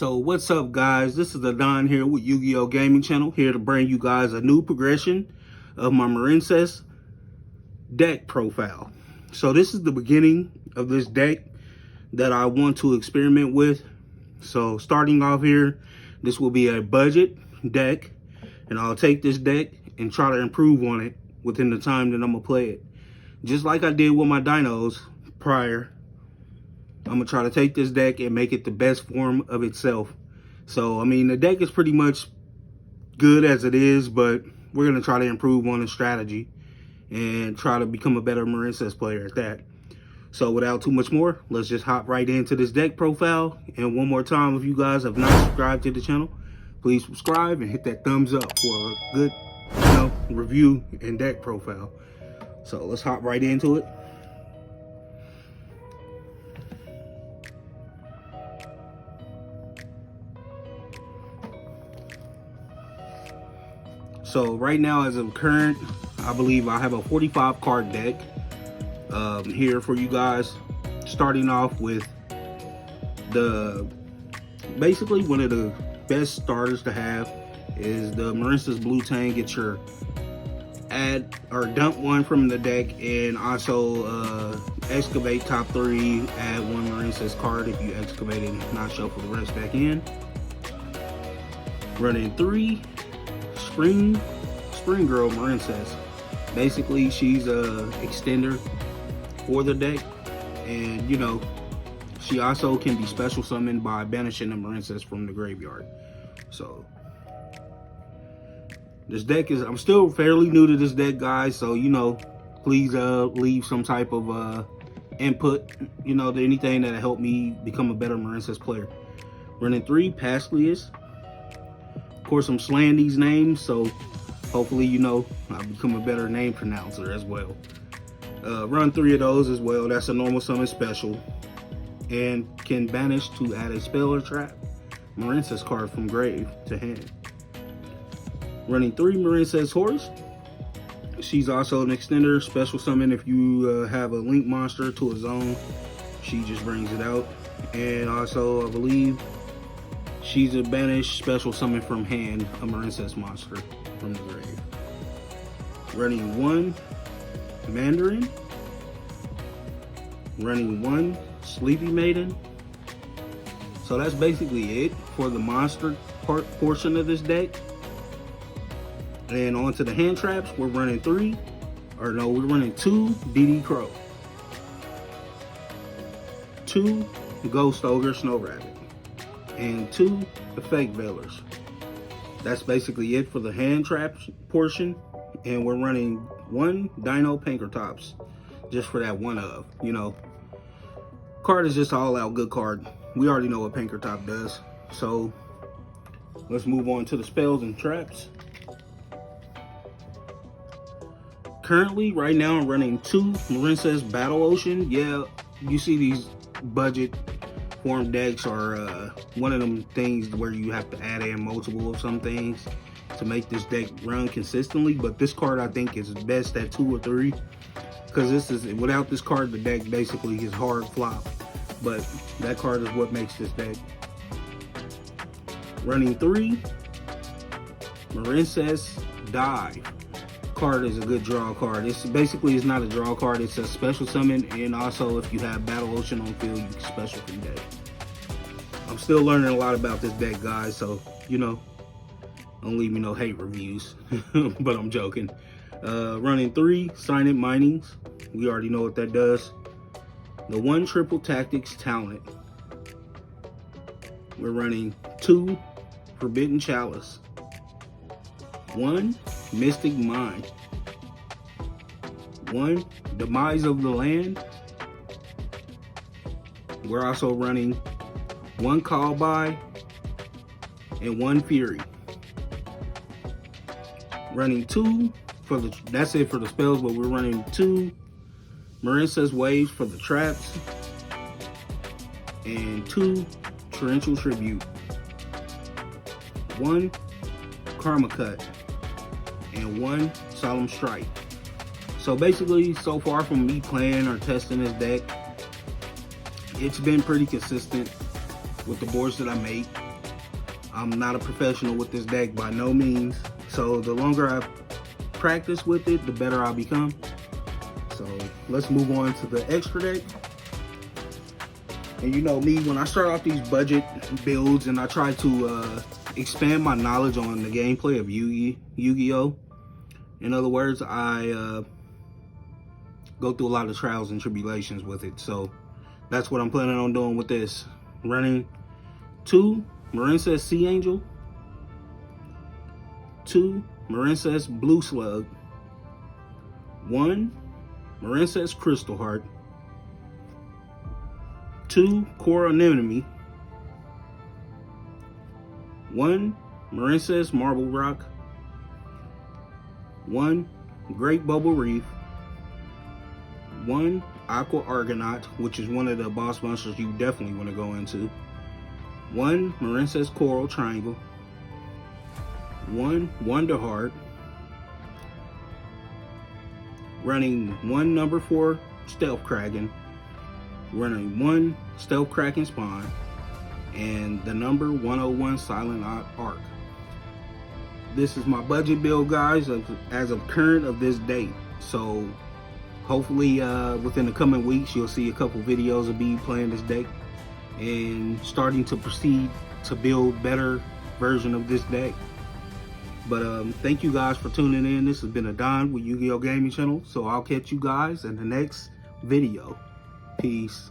So what's up, guys? This is the Don here with Yu-Gi-Oh Gaming Channel, here to bring you guys a new progression of my Marincess deck profile. So this is the beginning of this deck that I want to experiment with. So starting off here, this will be a budget deck, and I'll take this deck and try to improve on it within the time that I'm gonna play it. Just like I did with my dinos prior, I'm gonna try to take this deck and make it the best form of itself. So I mean, the deck is pretty much good as it is, but we're gonna try to improve on the strategy and try to become a better Marincess player at that. So without too much more, let's just hop right into this deck profile. And one more time, if you guys have not subscribed to the channel, please subscribe and hit that thumbs up for a good, review and deck profile. So let's hop right into it. So right now, as of current, I believe I have a 45 card deck here for you guys. Starting off with basically one of the best starters to have is the Marincess Blue Tang. Get your add or dump one from the deck, and also excavate top 3, add 1 Marincess card if you excavate it, not shuffle the rest back in. Running 3 Spring Girl Marincess. Basically, she's a extender for the deck, and she also can be special summoned by banishing the Marincess from the graveyard. So this deck is, I'm still fairly new to this deck, guys, so please leave some type of input, to anything that'll help me become a better Marincess player. Running 3 Pasclius. Of course, I'm slaying these names, so hopefully, I'll become a better name pronouncer as well. Run 3 of those as well. That's a normal summon special, and can banish to add a spell or trap Marincess card from grave to hand. Running 3 Marincess Horse. She's also an extender, special summon if you have a link monster to a zone. She just brings it out. And also, I believe she's a banished special summon from hand, a Marincess monster from the grave. Running 1 Mandarin. Running 1 Sleepy Maiden. So that's basically it for the monster portion of this deck. And on to the hand traps, we're running 2 DD Crow, 2 Ghost Ogre Snow Rabbit, and 2 Effect Veilers. That's basically it for the hand traps portion. And we're running 1 Dino Pankratops, just for that one of, Card is just all out good card. We already know what Pankratops does. So let's move on to the spells and traps. Currently, right now, I'm running 2 Marincess Battle Ocean. Yeah, you see these budget form decks are one of them things where you have to add in multiple of some things to make this deck run consistently. But this card, I think, is best at 2 or 3, because without this card, the deck basically is hard flop. But that card is what makes this deck. Running 3 Marincess Dive. Card is a good draw card. It's not a draw card, it's a special summon, and also if you have Battle Ocean on field, you can special from deck. I'm still learning a lot about this deck, guys, so don't leave me no hate reviews. But I'm joking. Running 3 Silent Minings. We already know what that does. The 1 Triple Tactics Talent. We're running 2 Forbidden Chalice, 1 Mystic Mind, 1 Demise of the Land. We're also running 1 Call By and 1 Fury. Running 2 that's it for the spells, but we're running 2 Marincess Waves for the traps, and 2 Torrential Tribute, 1 Karma Cut, and 1 Solemn Strike. So basically, so far from me playing or testing this deck, it's been pretty consistent with the boards that I make. I'm not a professional with this deck by no means. So the longer I practice with it, the better I become. So let's move on to the extra deck. And you know me, when I start off these budget builds and I try to expand my knowledge on the gameplay of Yu-Gi-Oh! In other words, I go through a lot of trials and tribulations with it. So that's what I'm planning on doing with this. Running 2 Marincess Sea Angel, 2 Marincess Blue Slug, 1 Marincess Crystal Heart, 2 Coral Anemone, 1 Marincess Marble Rock, 1 Great Bubble Reef, 1 Aqua Argonaut, which is one of the boss monsters you definitely want to go into, 1 Marincess Coral Triangle, 1 Wonder Heart, running 1 number 4 Stealth Kraken, running 1 Stealth Kraken Spawn, and the number 101 Silent Arc. This is my budget build, guys, as of current of this date. So hopefully within the coming weeks you'll see a couple videos of me playing this deck and starting to proceed to build better version of this deck. But thank you guys for tuning in. This has been a Don with Yu-Gi-Oh! Gaming Channel. So I'll catch you guys in the next video. Peace.